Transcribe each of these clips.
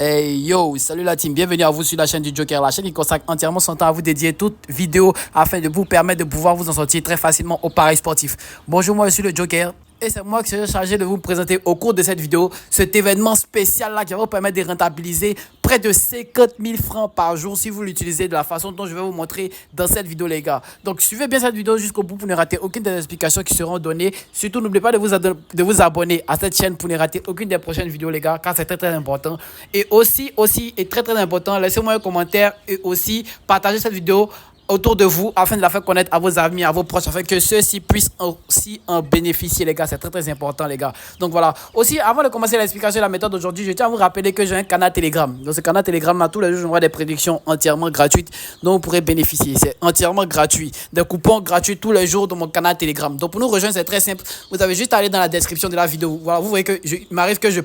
Hey yo, salut la team, bienvenue à vous sur la chaîne du Joker, la chaîne qui consacre entièrement son temps à vous dédier toute vidéo afin de vous permettre de pouvoir vous en sortir très facilement au paris sportif. Bonjour, moi je suis le Joker et c'est moi qui serai chargé de vous présenter au cours de cette vidéo cet événement spécial là qui va vous permettre de rentabiliser près de 50 000 francs par jour si vous l'utilisez de la façon dont je vais vous montrer dans cette vidéo les gars. Donc suivez bien cette vidéo jusqu'au bout pour ne rater aucune des explications qui seront données. Surtout n'oubliez pas de vous abonner à cette chaîne pour ne rater aucune des prochaines vidéos les gars car c'est très important. Et aussi et très important, laissez-moi un commentaire et aussi partagez cette vidéo autour de vous afin de la faire connaître à vos amis, à vos proches, afin que ceux-ci puissent aussi en bénéficier les gars, c'est très important les gars. Donc voilà, aussi avant de commencer l'explication de la méthode d'aujourd'hui, je tiens à vous rappeler que j'ai un canal Telegram. Dans ce canal Telegram là, tous les jours j'envoie des prédictions entièrement gratuites dont vous pourrez bénéficier, c'est entièrement gratuit, des coupons gratuits tous les jours dans mon canal Telegram. Donc pour nous rejoindre c'est très simple, vous avez juste à aller dans la description de la vidéo. Voilà, vous voyez que il m'arrive que je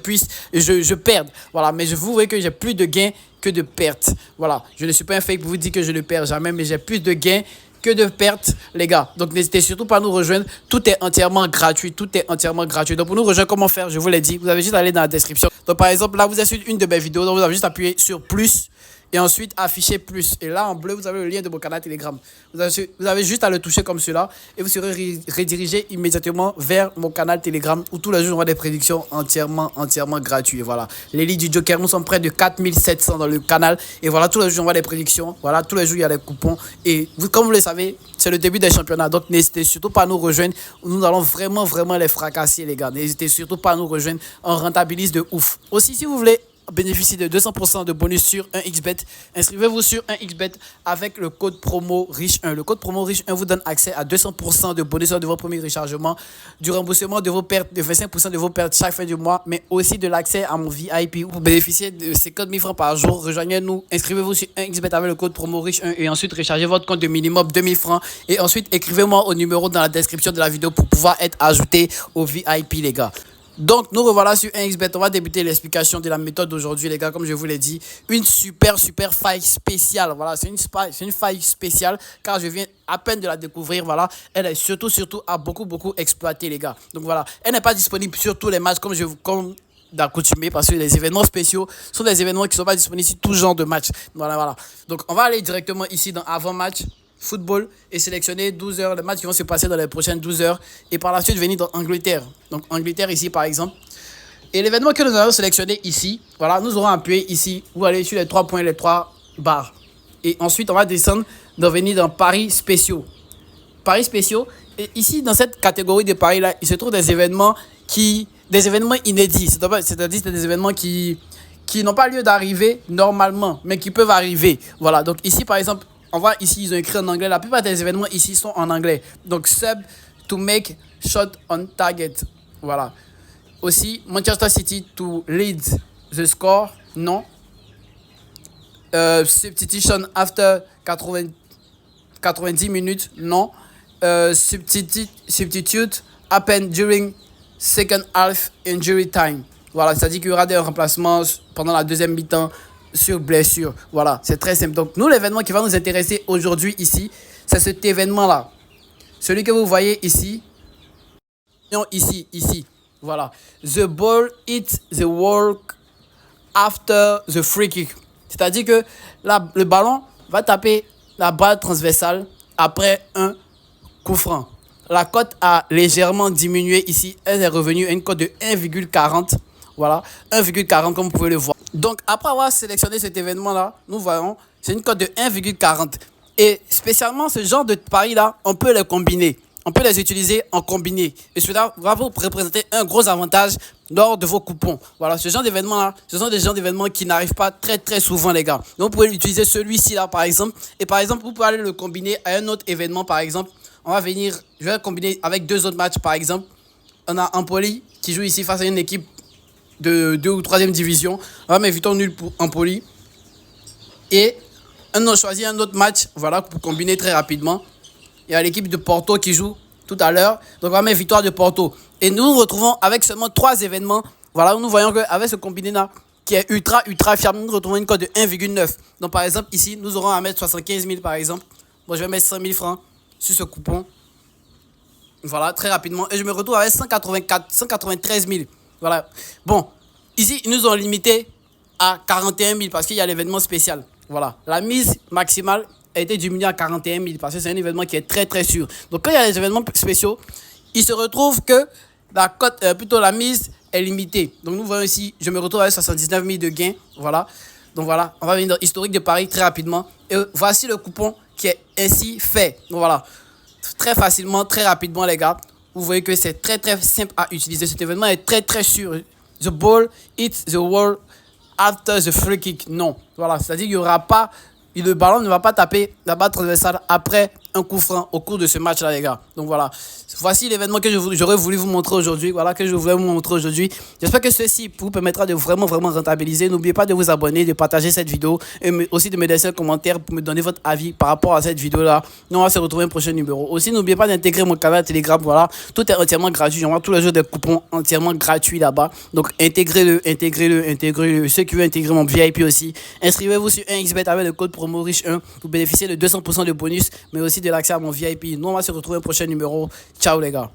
perde, voilà, mais vous voyez que j'ai plus de gains que de pertes. Voilà, je ne suis pas un fake pour vous dire que je ne perds jamais, mais j'ai plus de gains que de pertes, les gars. Donc n'hésitez surtout pas à nous rejoindre. Tout est entièrement gratuit. Tout est entièrement gratuit. Donc pour nous rejoindre, comment faire? Je vous l'ai dit. Vous avez juste à aller dans la description. Donc par exemple, là, vous êtes sur une de mes vidéos. Donc vous avez juste appuyé sur plus. Et ensuite, afficher plus. Et là, en bleu, vous avez le lien de mon canal Telegram. Vous avez juste à le toucher comme cela. Et vous serez redirigé immédiatement vers mon canal Telegram où tous les jours, on voit des prédictions entièrement gratuites. Voilà. L'élite du Joker, nous sommes près de 4700 dans le canal. Et voilà, tous les jours, on voit des prédictions. Voilà, tous les jours, il y a des coupons. Et vous, comme vous le savez, c'est le début des championnats. Donc, n'hésitez surtout pas à nous rejoindre. Nous allons vraiment les fracasser, les gars. N'hésitez surtout pas à nous rejoindre. On rentabilise de ouf. Aussi, si vous voulez bénéficiez de 200% de bonus sur 1xBet. Inscrivez-vous sur 1xBet avec le code promo riche1. Le code promo riche1 vous donne accès à 200% de bonus de votre premier rechargement, du remboursement de vos pertes, de 25% de vos pertes chaque fin du mois, mais aussi de l'accès à mon VIP pour bénéficier de 50 000 francs par jour. Rejoignez-nous, inscrivez-vous sur 1xBet avec le code promo riche1 et ensuite rechargez votre compte de minimum 2000 francs et ensuite écrivez-moi au numéro dans la description de la vidéo pour pouvoir être ajouté au VIP les gars. Donc, nous revoilà sur 1xBet. On va débuter l'explication de la méthode d'aujourd'hui, les gars. Comme je vous l'ai dit, une super faille spéciale. Voilà, c'est une faille spéciale car je viens à peine de la découvrir. Voilà, elle est surtout à beaucoup exploitée, les gars. Donc voilà, elle n'est pas disponible sur tous les matchs comme d'accoutumé parce que les événements spéciaux sont des événements qui ne sont pas disponibles sur tout genre de match. Voilà. Donc, on va aller directement ici dans avant-match football et sélectionner 12 heures, les matchs qui vont se passer dans les prochaines 12 heures et par la suite venir dans Angleterre. Donc Angleterre ici par exemple. Et l'événement que nous allons sélectionner ici, voilà, nous aurons appuyé ici, vous allez sur les 3 points, les 3 barres. Et ensuite on va descendre, venir dans paris spéciaux. Paris spéciaux, et ici dans cette catégorie de paris là, il se trouve des événements inédits, c'est-à-dire des événements qui n'ont pas lieu d'arriver normalement, mais qui peuvent arriver. Voilà, donc ici par exemple, on voit ici, ils ont écrit en anglais. La plupart des événements ici sont en anglais. Donc, sub to make shot on target. Voilà. Aussi, Manchester City to lead the score. Non. Substitution after 90 minutes. Non. Substitute happen during second half injury time. Voilà, c'est-à-dire qu'il y aura des remplacements pendant la deuxième mi-temps sur blessure. Voilà, c'est très simple. Donc, nous, l'événement qui va nous intéresser aujourd'hui ici, c'est cet événement-là. Celui que vous voyez ici. Non, ici. Voilà. The ball hits the wall after the free kick. C'est-à-dire que le ballon va taper la balle transversale après un coup franc. La cote a légèrement diminué ici. Elle est revenue à une cote de 1,40. Voilà, 1,40 comme vous pouvez le voir. Donc, après avoir sélectionné cet événement-là, nous voyons, c'est une cote de 1,40. Et spécialement, ce genre de paris-là, on peut les combiner. On peut les utiliser en combiné. Et cela va vous représenter un gros avantage lors de vos coupons. Voilà, ce genre d'événements-là, ce sont des genres d'événements qui n'arrivent pas très souvent, les gars. Donc, vous pouvez utiliser celui-ci, là, par exemple. Et par exemple, vous pouvez aller le combiner à un autre événement, par exemple. Je vais le combiner avec 2 autres matchs, par exemple. On a Empoli qui joue ici face à une équipe de 2 ou 3e division. On va mettre victoire nulle pour Empoli. Et on a choisi un autre match, voilà, pour combiner très rapidement. Il y a l'équipe de Porto qui joue tout à l'heure. Donc on va mettre victoire de Porto. Et nous nous retrouvons avec seulement 3 événements. Voilà, nous voyons qu'avec ce combiné-là, qui est ultra fiable, nous retrouvons une cote de 1,9. Donc par exemple, ici, nous aurons à mettre 75 000 par exemple. Bon, je vais mettre 100 000 francs sur ce coupon. Voilà, très rapidement. Et je me retrouve avec 193 000. Voilà. Bon, ici, ils nous ont limité à 41 000 parce qu'il y a l'événement spécial. Voilà, la mise maximale a été diminuée à 41 000 parce que c'est un événement qui est très très sûr. Donc quand il y a les événements spéciaux, il se retrouve que la cote, plutôt la mise est limitée. Donc nous voyons ici, je me retrouve avec 79 000 de gains. Voilà. Donc voilà, on va venir dans historique de Paris très rapidement. Et voici le coupon qui est ainsi fait. Donc voilà, très facilement, très rapidement les gars. Vous voyez que c'est très très simple à utiliser. Cet événement est très très sûr. The ball hits the wall after the free kick. Non. Voilà, c'est-à-dire qu'il n'y aura pas, le ballon ne va pas taper la barre transversale après un coup franc au cours de ce match-là, les gars. Donc voilà, voici l'événement que j'aurais voulu vous montrer aujourd'hui. Voilà, que je voulais vous montrer aujourd'hui. J'espère que ceci vous permettra de vraiment rentabiliser. N'oubliez pas de vous abonner, de partager cette vidéo et aussi de me laisser un commentaire pour me donner votre avis par rapport à cette vidéo-là. Nous, on va se retrouver un prochain numéro. Aussi, n'oubliez pas d'intégrer mon canal Telegram. Voilà, tout est entièrement gratuit. J'envoie tous les jours des coupons entièrement gratuits là-bas. Donc, intégrez-le. Ceux qui veulent intégrer mon VIP aussi, inscrivez-vous sur 1xBet avec le code promo riche1 pour bénéficier de 200% de bonus, mais aussi de l'accès à mon VIP. Nous, on va se retrouver au prochain numéro. Ciao les gars.